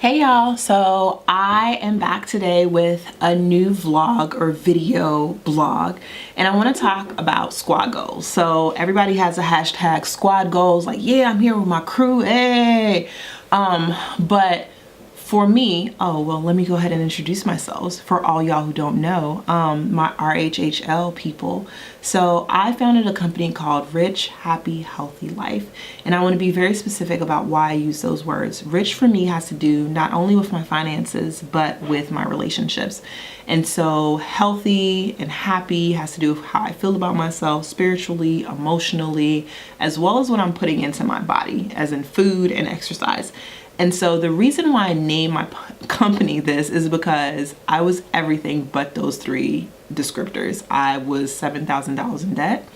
Hey y'all, so I am back today with a new vlog or video blog, and I want to talk about squad goals. So everybody has a hashtag squad goals, like, yeah, I'm here with my crew, hey. But for me, let me go ahead and introduce myself for all y'all who don't know, my RHHL people. So I founded a company called Rich, Happy, Healthy Life. And I want to be very specific about why I use those words. Rich for me has to do not only with my finances, but with my relationships. And so healthy and happy has to do with how I feel about myself spiritually, emotionally, as well as what I'm putting into my body, as in food and exercise. And so the reason why I named my company this is because I was everything but those three descriptors. I was $7,000 in debt.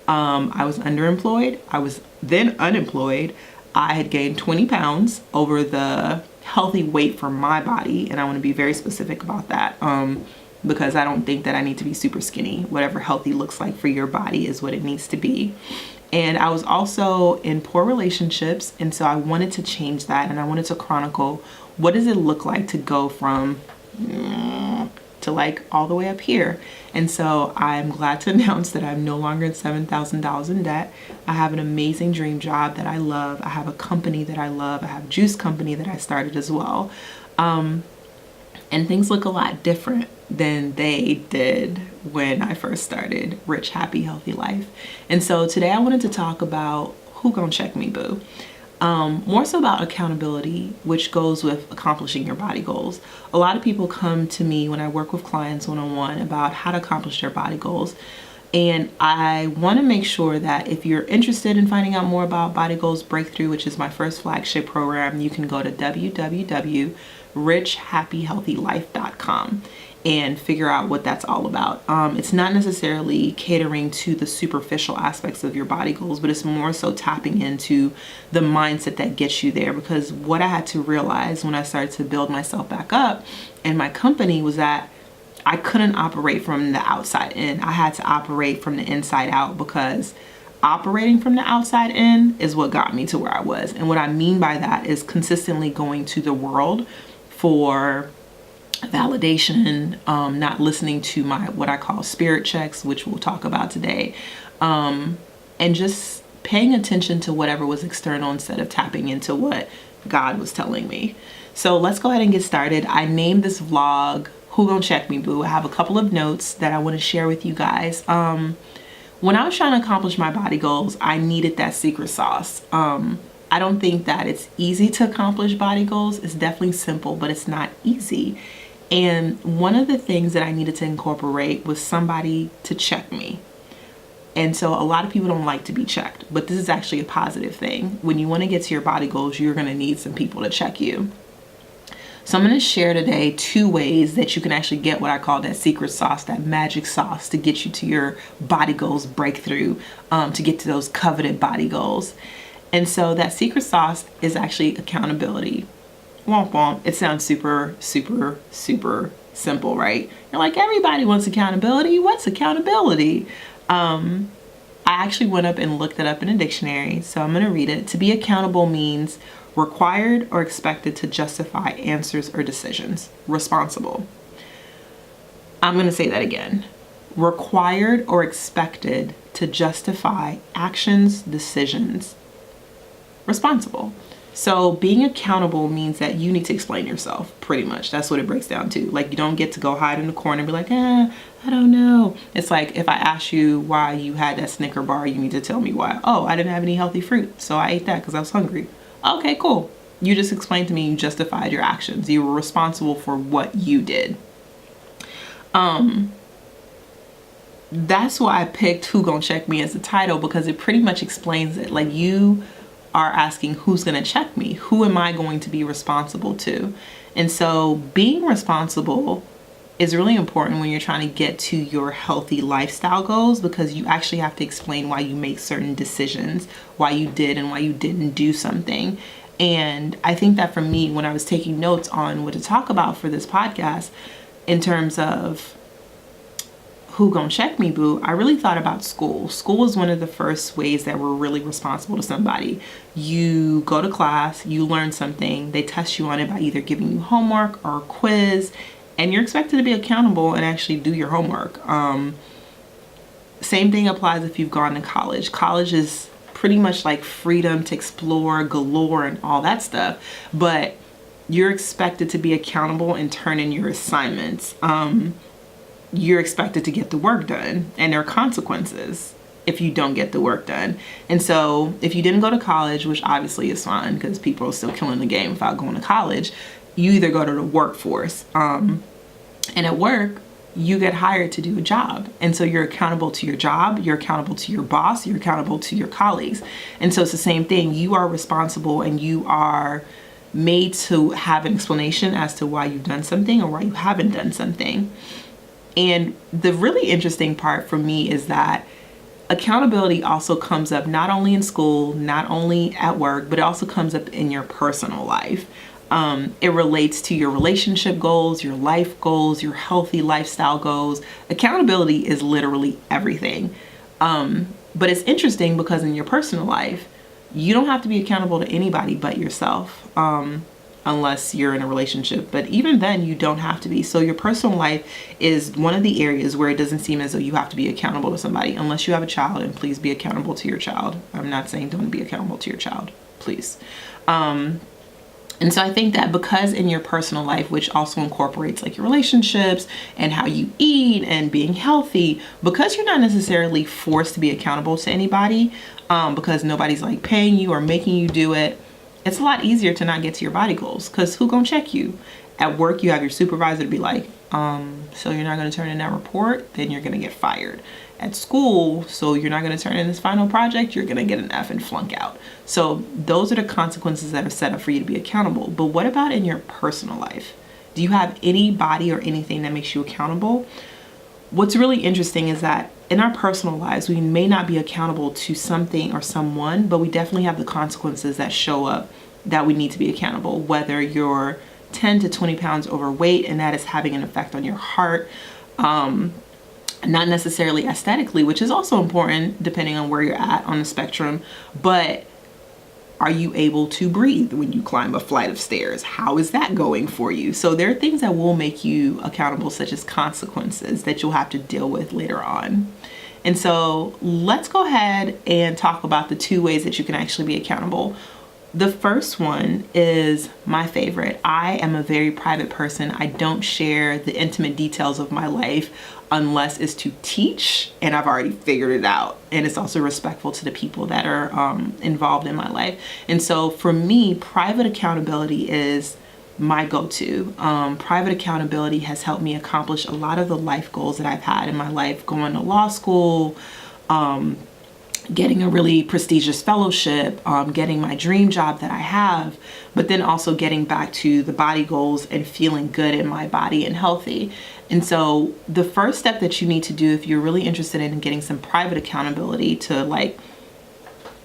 I was underemployed. I was then unemployed. I had gained 20 pounds over the healthy weight for my body. And I want to be very specific about that because I don't think that I need to be super skinny. Whatever healthy looks like for your body is what it needs to be. And I was also in poor relationships. And so I wanted to change that. And I wanted to chronicle what does it look like to go from to like all the way up here. And so I'm glad to announce that I'm no longer $7,000 in debt. I have an amazing dream job that I love. I have a company that I love. I have a juice company that I started as well. And things look a lot different than they did when I first started Rich, Happy, Healthy Life. And so today I wanted to talk about who gonna check me, boo. More so about accountability, which goes with accomplishing your body goals. A lot of people come to me when I work with clients one-on-one about how to accomplish their body goals. And I want to make sure that if you're interested in finding out more about Body Goals Breakthrough, which is my first flagship program, you can go to www.richhappyhealthylife.com and figure out what that's all about. It's not necessarily catering to the superficial aspects of your body goals, but it's more so tapping into the mindset that gets you there. Because what I had to realize when I started to build myself back up and my company was that I couldn't operate from the outside in. I had to operate from the inside out, because operating from the outside in is what got me to where I was. And what I mean by that is consistently going to the world for validation, not listening to my what I call spirit checks, which we'll talk about today, and just paying attention to whatever was external instead of tapping into what God was telling me. So let's go ahead and get started. I named this vlog Who Gonna Check Me, Boo? I have a couple of notes that I want to share with you guys. When I was trying to accomplish my body goals, I needed that secret sauce. I don't think that it's easy to accomplish body goals. It's definitely simple, but it's not easy. And one of the things that I needed to incorporate was somebody to check me. And so a lot of people don't like to be checked, but this is actually a positive thing. When you want to get to your body goals, you're going to need some people to check you. So I'm going to share today 2 ways that you can actually get what I call that secret sauce, that magic sauce to get you to your body goals breakthrough, to get to those coveted body goals. And so that secret sauce is actually accountability. Womp womp. It sounds super, super, super simple, right? You're like, everybody wants accountability. What's accountability? I actually went up and looked it up in a dictionary. So I'm going to read it. To be accountable means required or expected to justify answers or decisions. Responsible. I'm going to say that again. Required or expected to justify actions, decisions. Responsible. So being accountable means that you need to explain yourself, pretty much. That's what it breaks down to. Like, you don't get to go hide in the corner and be like, I don't know. It's like, if I ask you why you had that Snicker bar, you need to tell me why. Oh, I didn't have any healthy fruit, so I ate that because I was hungry. Okay, cool. You just explained to me, you justified your actions. You were responsible for what you did. That's why I picked Who Gonna Check Me as the title, because it pretty much explains it. Like, you are asking, who's going to check me? Who am I going to be responsible to? And so being responsible is really important when you're trying to get to your healthy lifestyle goals, because you actually have to explain why you make certain decisions, why you did and why you didn't do something. And I think that for me, when I was taking notes on what to talk about for this podcast, in terms of who gonna check me, boo? I really thought about school. School is one of the first ways that we're really responsible to somebody. You go to class, you learn something, they test you on it by either giving you homework or a quiz, and you're expected to be accountable and actually do your homework. Same thing applies if you've gone to college. College is pretty much like freedom to explore galore and all that stuff, but you're expected to be accountable and turn in your assignments. You're expected to get the work done, and there are consequences if you don't get the work done. And so if you didn't go to college, which obviously is fine because people are still killing the game without going to college, you either go to the workforce, and at work you get hired to do a job. And so you're accountable to your job, you're accountable to your boss, you're accountable to your colleagues. And so it's the same thing. You are responsible, and you are made to have an explanation as to why you've done something or why you haven't done something. And the really interesting part for me is that accountability also comes up not only in school, not only at work, but it also comes up in your personal life. It relates to your relationship goals, your life goals, your healthy lifestyle goals. Accountability is literally everything. But it's interesting because in your personal life, you don't have to be accountable to anybody but yourself, unless you're in a relationship. But even then, you don't have to be. So your personal life is one of the areas where it doesn't seem as though you have to be accountable to somebody, unless you have a child, and please be accountable to your child. I'm not saying don't be accountable to your child, please. And so I think that because in your personal life, which also incorporates like your relationships and how you eat and being healthy, because you're not necessarily forced to be accountable to anybody, because nobody's like paying you or making you do it, it's a lot easier to not get to your body goals, because who gonna check you? At work, you have your supervisor to be like, so you're not gonna turn in that report, then you're gonna get fired. At school, so you're not gonna turn in this final project, you're gonna get an F and flunk out. So those are the consequences that are set up for you to be accountable. But what about in your personal life? Do you have anybody or anything that makes you accountable? What's really interesting is that in our personal lives, we may not be accountable to something or someone, but we definitely have the consequences that show up that we need to be accountable. Whether you're 10 to 20 pounds overweight and that is having an effect on your heart, not necessarily aesthetically, which is also important depending on where you're at on the spectrum, but are you able to breathe when you climb a flight of stairs? How is that going for you? So there are things that will make you accountable, such as consequences that you'll have to deal with later on. And so let's go ahead and talk about the two ways that you can actually be accountable. The first one is my favorite. I am a very private person. I don't share the intimate details of my life unless it's to teach, and I've already figured it out. And it's also respectful to the people that are involved in my life. And so for me, private accountability is my go-to. Private accountability has helped me accomplish a lot of the life goals that I've had in my life, going to law school, getting a really prestigious fellowship, getting my dream job that I have, but then also getting back to the body goals and feeling good in my body and healthy. And so the first step that you need to do if you're really interested in getting some private accountability to like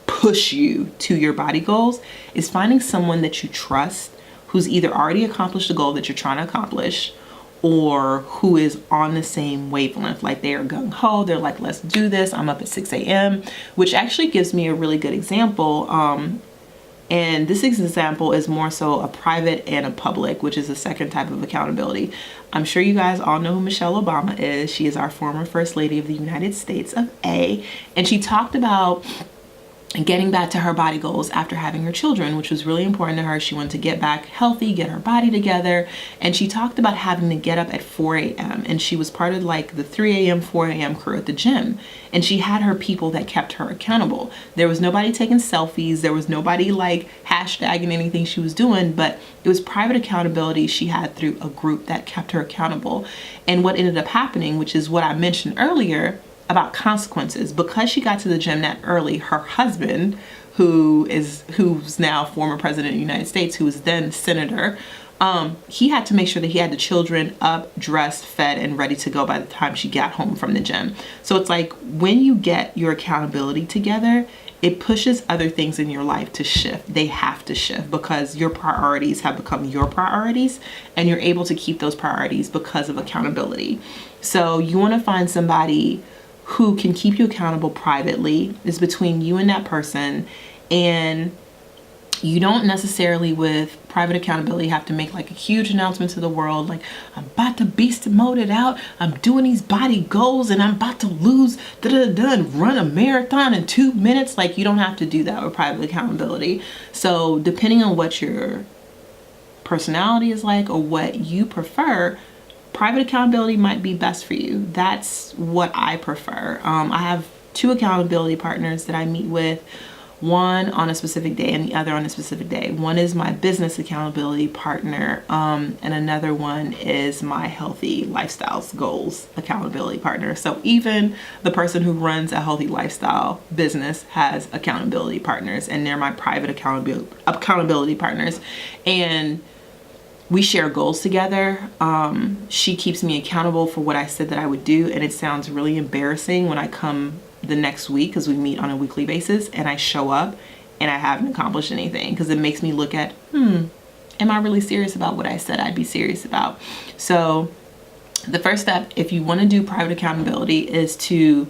push you to your body goals is finding someone that you trust who's either already accomplished the goal that you're trying to accomplish, or who is on the same wavelength. Like they are gung-ho, they're like, let's do this, I'm up at 6 a.m., which actually gives me a really good example. And this example is more so a private and a public, which is the second type of accountability. I'm sure you guys all know who Michelle Obama is. She is our former First Lady of the United States of A. And she talked about getting back to her body goals after having her children, which was really important to her. She wanted to get back healthy, get her body together. And she talked about having to get up at 4 a.m. And she was part of like the 3 a.m., 4 a.m. crew at the gym. And she had her people that kept her accountable. There was nobody taking selfies. There was nobody like hashtagging anything she was doing, but it was private accountability she had through a group that kept her accountable. And what ended up happening, which is what I mentioned earlier, about consequences, because she got to the gym that early, her husband, who's now former president of the United States, who was then senator, he had to make sure that he had the children up, dressed, fed, and ready to go by the time she got home from the gym. So it's like when you get your accountability together, it pushes other things in your life to shift. They have to shift because your priorities have become your priorities, and you're able to keep those priorities because of accountability. So you want to find somebody who can keep you accountable privately. It's between you and that person, and you don't necessarily with private accountability have to make like a huge announcement to the world, like, I'm about to beast mode it out, I'm doing these body goals and I'm about to lose and run a marathon in 2 minutes. Like, you don't have to do that with private accountability. So depending on what your personality is like or what you prefer, private accountability might be best for you. That's what I prefer. I have 2 accountability partners that I meet with, one on a specific day and the other on a specific day. One is my business accountability partner, and another one is my healthy lifestyles goals accountability partner. So even the person who runs a healthy lifestyle business has accountability partners, and they're my private accountability partners. And we share goals together. She keeps me accountable for what I said that I would do, and it sounds really embarrassing when I come the next week, because we meet on a weekly basis, and I show up and I haven't accomplished anything, because it makes me look at, am I really serious about what I said I'd be serious about? So the first step, if you want to do private accountability, is to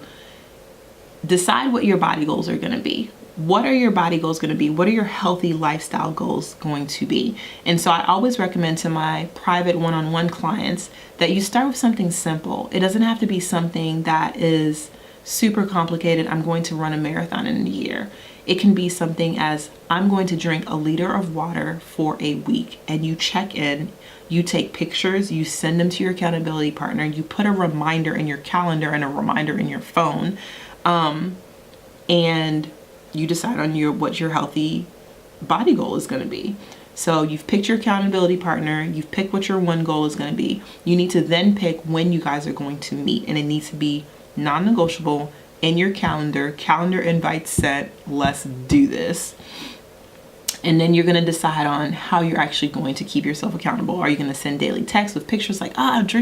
decide what your body goals are going to be. What are your body goals going to be? What are your healthy lifestyle goals going to be? And so I always recommend to my private one-on-one clients that you start with something simple. It doesn't have to be something that is super complicated. I'm going to run a marathon in a year. It can be something as, I'm going to drink a liter of water for a week, and you check in, you take pictures, you send them to your accountability partner, you put a reminder in your calendar and a reminder in your phone, and you decide on what your healthy body goal is going to be. So you've picked your accountability partner, you've picked what your one goal is going to be. You need to then pick when you guys are going to meet, and it needs to be non-negotiable in your calendar invites sent, let's do this. And then you're going to decide on how you're actually going to keep yourself accountable. Are you going to send daily texts with pictures like, I'm drinking